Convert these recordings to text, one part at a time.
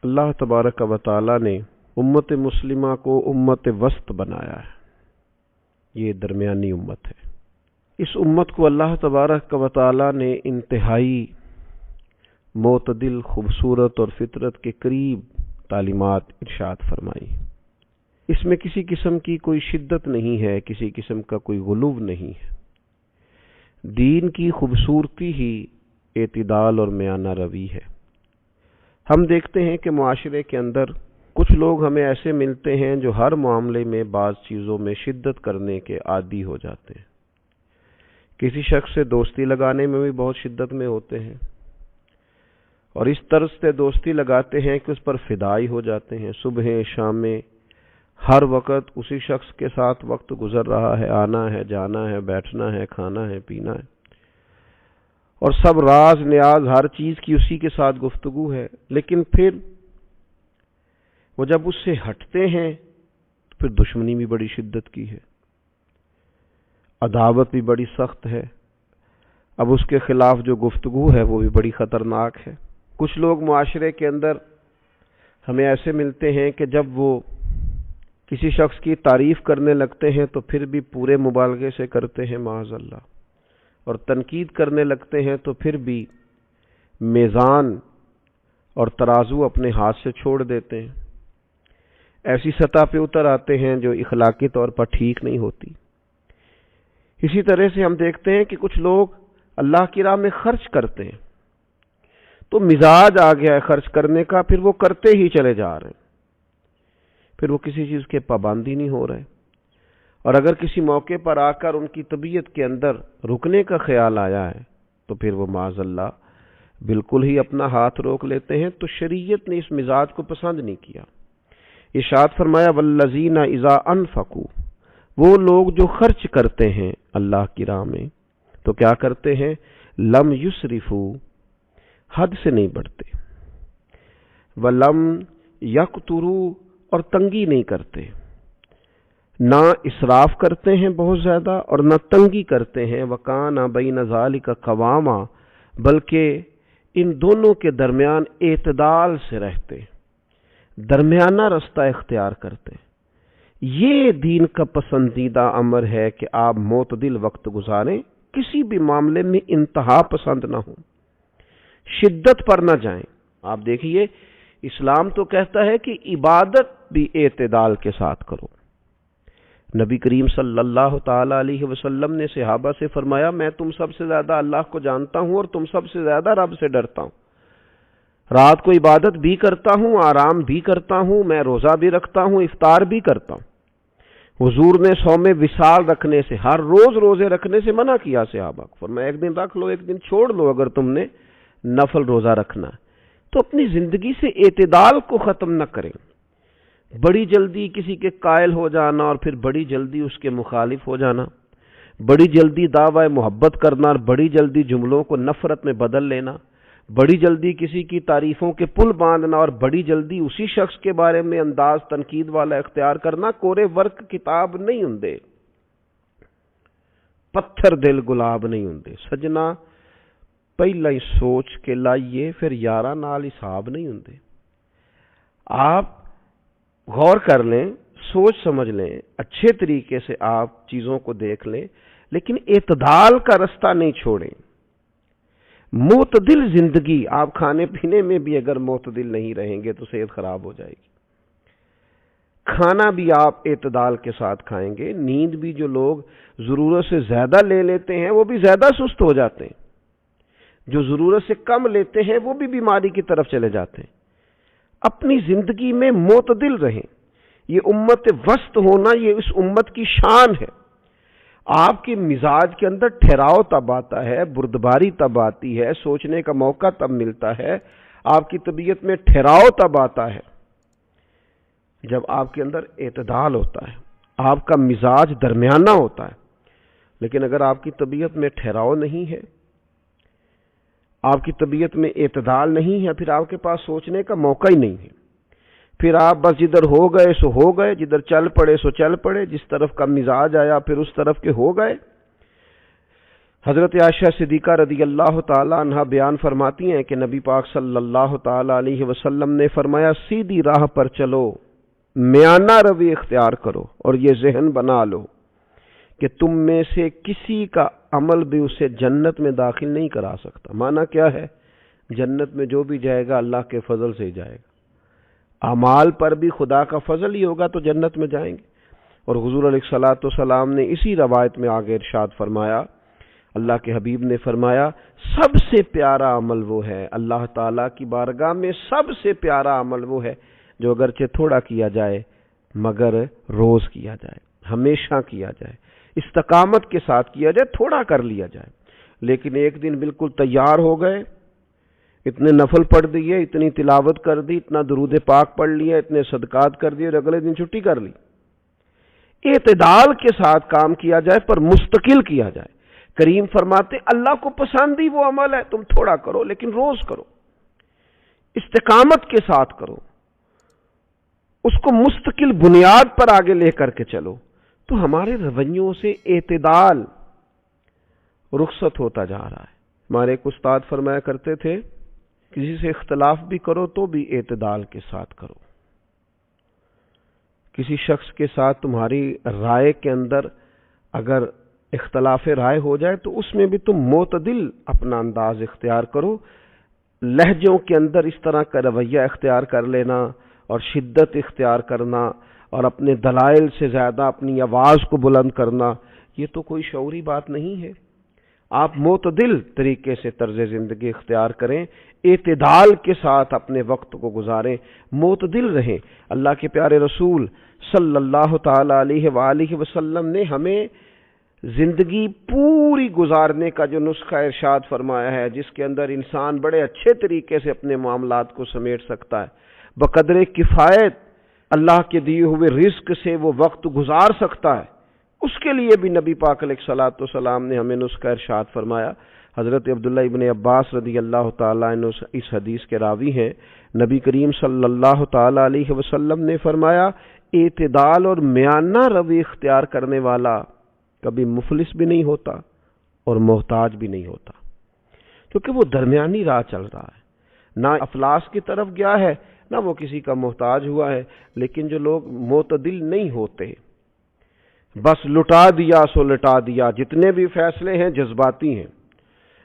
اللہ تبارک و تعالی نے امت مسلمہ کو امت وسط بنایا ہے. یہ درمیانی امت ہے. اس امت کو اللہ تبارک و تعالی نے انتہائی معتدل، خوبصورت اور فطرت کے قریب تعلیمات ارشاد فرمائی. اس میں کسی قسم کی کوئی شدت نہیں ہے، کسی قسم کا کوئی غلو نہیں ہے. دین کی خوبصورتی ہی اعتدال اور میانہ روی ہے. ہم دیکھتے ہیں کہ معاشرے کے اندر کچھ لوگ ہمیں ایسے ملتے ہیں جو ہر معاملے میں بعض چیزوں میں شدت کرنے کے عادی ہو جاتے ہیں. کسی شخص سے دوستی لگانے میں بھی بہت شدت میں ہوتے ہیں اور اس طرز سے دوستی لگاتے ہیں کہ اس پر فدائی ہو جاتے ہیں. صبح شام میں ہر وقت اسی شخص کے ساتھ وقت گزر رہا ہے، آنا ہے، جانا ہے، بیٹھنا ہے، کھانا ہے، پینا ہے، اور سب راز نیاز ہر چیز کی اسی کے ساتھ گفتگو ہے. لیکن پھر وہ جب اس سے ہٹتے ہیں تو پھر دشمنی بھی بڑی شدت کی ہے، عداوت بھی بڑی سخت ہے. اب اس کے خلاف جو گفتگو ہے وہ بھی بڑی خطرناک ہے. کچھ لوگ معاشرے کے اندر ہمیں ایسے ملتے ہیں کہ جب وہ کسی شخص کی تعریف کرنے لگتے ہیں تو پھر بھی پورے مبالغے سے کرتے ہیں معاذ اللہ، اور تنقید کرنے لگتے ہیں تو پھر بھی میزان اور ترازو اپنے ہاتھ سے چھوڑ دیتے ہیں. ایسی سطح پہ اتر آتے ہیں جو اخلاقی طور پر ٹھیک نہیں ہوتی. اسی طرح سے ہم دیکھتے ہیں کہ کچھ لوگ اللہ کی راہ میں خرچ کرتے ہیں تو مزاج آ گیا ہے خرچ کرنے کا، پھر وہ کرتے ہی چلے جا رہے ہیں، پھر وہ کسی چیز کے پابندی نہیں ہو رہے. اور اگر کسی موقع پر آ کر ان کی طبیعت کے اندر رکنے کا خیال آیا ہے تو پھر وہ معاذ اللہ بالکل ہی اپنا ہاتھ روک لیتے ہیں. تو شریعت نے اس مزاج کو پسند نہیں کیا. ارشاد فرمایا والذین اذا انفقوا، وہ لوگ جو خرچ کرتے ہیں اللہ کی راہ میں تو کیا کرتے ہیں؟ لم یسرفوا، حد سے نہیں بڑھتے، ولم یقتروا، اور تنگی نہیں کرتے. نہ اسراف کرتے ہیں بہت زیادہ اور نہ تنگی کرتے ہیں. وکان بین ذالک قواما، بلکہ ان دونوں کے درمیان اعتدال سے رہتے، درمیانہ رستہ اختیار کرتے. یہ دین کا پسندیدہ امر ہے کہ آپ معتدل وقت گزاریں، کسی بھی معاملے میں انتہا پسند نہ ہو، شدت پر نہ جائیں. آپ دیکھیے اسلام تو کہتا ہے کہ عبادت بھی اعتدال کے ساتھ کرو. نبی کریم صلی اللہ تعالی علیہ وسلم نے صحابہ سے فرمایا میں تم سب سے زیادہ اللہ کو جانتا ہوں اور تم سب سے زیادہ رب سے ڈرتا ہوں. رات کو عبادت بھی کرتا ہوں، آرام بھی کرتا ہوں، میں روزہ بھی رکھتا ہوں، افطار بھی کرتا ہوں. حضور نے صوم وصال رکھنے سے، ہر روز روزے رکھنے سے منع کیا صحابہ کو. فرمایا ایک دن رکھ لو، ایک دن چھوڑ لو اگر تم نے نفل روزہ رکھنا ہے. تو اپنی زندگی سے اعتدال کو ختم نہ کریں. بڑی جلدی کسی کے قائل ہو جانا اور پھر بڑی جلدی اس کے مخالف ہو جانا، بڑی جلدی دعوی محبت کرنا اور بڑی جلدی جملوں کو نفرت میں بدل لینا، بڑی جلدی کسی کی تعریفوں کے پل باندھنا اور بڑی جلدی اسی شخص کے بارے میں انداز تنقید والا اختیار کرنا کورے ورک کتاب نہیں ہوندے، پتھر دل گلاب نہیں ہوندے. سجنا پہلا ہی سوچ کے لائیے پھر یارہ نال حساب نہیں ہوندے. آپ غور کر لیں، سوچ سمجھ لیں، اچھے طریقے سے آپ چیزوں کو دیکھ لیں، لیکن اعتدال کا رستہ نہیں چھوڑیں. معتدل زندگی، آپ کھانے پینے میں بھی اگر معتدل نہیں رہیں گے تو صحت خراب ہو جائے گی. کھانا بھی آپ اعتدال کے ساتھ کھائیں گے. نیند بھی جو لوگ ضرورت سے زیادہ لے لیتے ہیں وہ بھی زیادہ سست ہو جاتے ہیں، جو ضرورت سے کم لیتے ہیں وہ بھی بیماری کی طرف چلے جاتے ہیں. اپنی زندگی میں معتدل رہیں. یہ امت وسط ہونا یہ اس امت کی شان ہے. آپ کے مزاج کے اندر ٹھہراؤ تب آتا ہے، بردباری تب آتی ہے، سوچنے کا موقع تب ملتا ہے، آپ کی طبیعت میں ٹھہراؤ تب آتا ہے جب آپ کے اندر اعتدال ہوتا ہے، آپ کا مزاج درمیانہ ہوتا ہے. لیکن اگر آپ کی طبیعت میں ٹھہراؤ نہیں ہے، آپ کی طبیعت میں اعتدال نہیں ہے، پھر آپ کے پاس سوچنے کا موقع ہی نہیں ہے. پھر آپ بس جدھر ہو گئے سو ہو گئے، جدھر چل پڑے سو چل پڑے، جس طرف کا مزاج آیا پھر اس طرف کے ہو گئے. حضرت عائشہ صدیقہ رضی اللہ تعالی عنہا بیان فرماتی ہیں کہ نبی پاک صلی اللہ تعالی علیہ وسلم نے فرمایا سیدھی راہ پر چلو، میانہ روی اختیار کرو اور یہ ذہن بنا لو کہ تم میں سے کسی کا عمل بھی اسے جنت میں داخل نہیں کرا سکتا۔ معنی کیا ہے؟ جنت میں جو بھی جائے گا اللہ کے فضل سے ہی جائے گا، اعمال پر بھی خدا کا فضل ہی ہوگا تو جنت میں جائیں گے۔ اور حضور علیہ الصلوۃ والسلام نے اسی روایت میں آگے ارشاد فرمایا، اللہ کے حبیب نے فرمایا سب سے پیارا عمل وہ ہے، اللہ تعالیٰ کی بارگاہ میں سب سے پیارا عمل وہ ہے جو اگرچہ تھوڑا کیا جائے مگر روز کیا جائے، ہمیشہ کیا جائے، استقامت کے ساتھ کیا جائے، تھوڑا کر لیا جائے، لیکن ایک دن بالکل تیار ہو گئے، اتنے نفل پڑھ دیے، اتنی تلاوت کر دی، اتنا درود پاک پڑھ لیا، اتنے صدقات کر دیے اور اگلے دن چھٹی کر لی۔ اعتدال کے ساتھ کام کیا جائے پر مستقل کیا جائے۔ کریم فرماتے اللہ کو پسند ہی وہ عمل ہے، تم تھوڑا کرو لیکن روز کرو، استقامت کے ساتھ کرو، اس کو مستقل بنیاد پر آگے لے کر کے چلو، تو ہمارے رویوں سے اعتدال رخصت ہوتا جا رہا ہے۔ ہمارے ایک استاد فرمایا کرتے تھے کسی سے اختلاف بھی کرو تو بھی اعتدال کے ساتھ کرو۔ کسی شخص کے ساتھ تمہاری رائے کے اندر اگر اختلاف رائے ہو جائے تو اس میں بھی تم معتدل اپنا انداز اختیار کرو، لہجوں کے اندر اس طرح کا رویہ اختیار کر لینا اور شدت اختیار کرنا اور اپنے دلائل سے زیادہ اپنی آواز کو بلند کرنا، یہ تو کوئی شعوری بات نہیں ہے۔ آپ معتدل طریقے سے طرز زندگی اختیار کریں، اعتدال کے ساتھ اپنے وقت کو گزاریں، معتدل رہیں۔ اللہ کے پیارے رسول صلی اللہ تعالی علیہ وآلہ وسلم نے ہمیں زندگی پوری گزارنے کا جو نسخہ ارشاد فرمایا ہے، جس کے اندر انسان بڑے اچھے طریقے سے اپنے معاملات کو سمیٹ سکتا ہے، بقدر کفایت اللہ کے دیے ہوئے رزق سے وہ وقت گزار سکتا ہے، اس کے لیے بھی نبی پاک علیہ الصلوۃ والسلام نے ہمیں نسخہ ارشاد فرمایا۔ حضرت عبداللہ ابن عباس رضی اللہ تعالیٰ عنہ اس حدیث کے راوی ہیں، نبی کریم صلی اللہ تعالیٰ علیہ وسلم نے فرمایا اعتدال اور میانہ روی اختیار کرنے والا کبھی مفلس بھی نہیں ہوتا اور محتاج بھی نہیں ہوتا، کیونکہ وہ درمیانی راہ چل رہا ہے، نہ افلاس کی طرف گیا ہے نہ وہ کسی کا محتاج ہوا ہے۔ لیکن جو لوگ معتدل نہیں ہوتے، بس لٹا دیا سو لٹا دیا، جتنے بھی فیصلے ہیں جذباتی ہیں،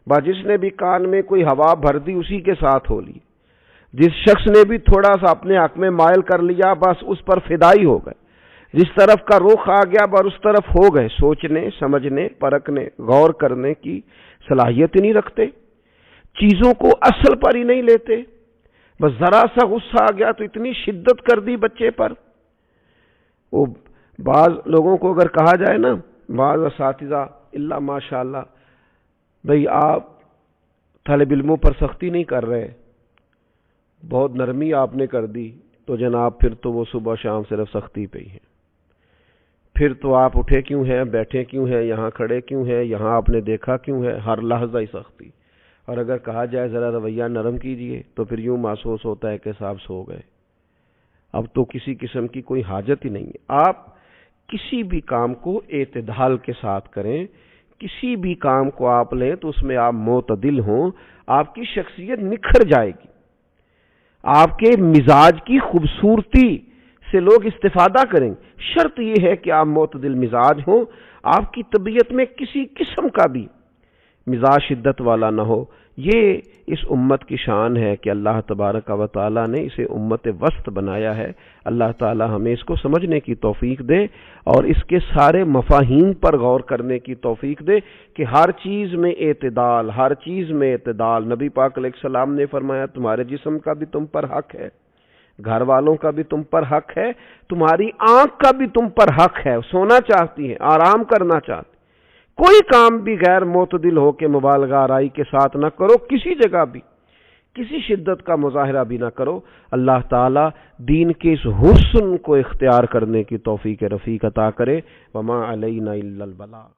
بس جس نے بھی کان میں کوئی ہوا بھر دی اسی کے ساتھ ہو لی، جس شخص نے بھی تھوڑا سا اپنے حق میں مائل کر لیا بس اس پر فدائی ہو گئے، جس طرف کا رخ آ گیا بس اس طرف ہو گئے، سوچنے سمجھنے پرکھنے غور کرنے کی صلاحیت ہی نہیں رکھتے، چیزوں کو اصل پر ہی نہیں لیتے، بس ذرا سا غصہ آ گیا تو اتنی شدت کر دی بچے پر۔ وہ بعض لوگوں کو اگر کہا جائے نا، بعض اساتذہ اللہ ماشاءاللہ بھئی آپ طالب علموں پر سختی نہیں کر رہے، بہت نرمی آپ نے کر دی، تو جناب پھر تو وہ صبح شام صرف سختی پہ ہی ہیں، پھر تو آپ اٹھے کیوں ہیں، بیٹھے کیوں ہیں، یہاں کھڑے کیوں ہیں، یہاں آپ نے دیکھا کیوں ہے، ہر لحظہ ہی سختی۔ اور اگر کہا جائے ذرا رویہ نرم کیجئے تو پھر یوں محسوس ہوتا ہے کہ صاحب سو گئے، اب تو کسی قسم کی کوئی حاجت ہی نہیں ہے۔ آپ کسی بھی کام کو اعتدال کے ساتھ کریں، کسی بھی کام کو آپ لیں تو اس میں آپ معتدل ہوں، آپ کی شخصیت نکھر جائے گی، آپ کے مزاج کی خوبصورتی سے لوگ استفادہ کریں گے۔ شرط یہ ہے کہ آپ معتدل مزاج ہوں، آپ کی طبیعت میں کسی قسم کا بھی مزاج شدت والا نہ ہو۔ یہ اس امت کی شان ہے کہ اللہ تبارک و تعالی نے اسے امت وسط بنایا ہے۔ اللہ تعالی ہمیں اس کو سمجھنے کی توفیق دے اور اس کے سارے مفاہیم پر غور کرنے کی توفیق دے کہ ہر چیز میں اعتدال، ہر چیز میں اعتدال۔ نبی پاک علیہ السلام نے فرمایا تمہارے جسم کا بھی تم پر حق ہے، گھر والوں کا بھی تم پر حق ہے، تمہاری آنکھ کا بھی تم پر حق ہے، سونا چاہتی ہے، آرام کرنا چاہتی، کوئی کام بھی غیر معتدل ہو کے مبالغہ آرائی کے ساتھ نہ کرو، کسی جگہ بھی کسی شدت کا مظاہرہ بھی نہ کرو۔ اللہ تعالی دین کے اس حسن کو اختیار کرنے کی توفیق رفیق عطا کرے۔ وما علینا الا البلاغ۔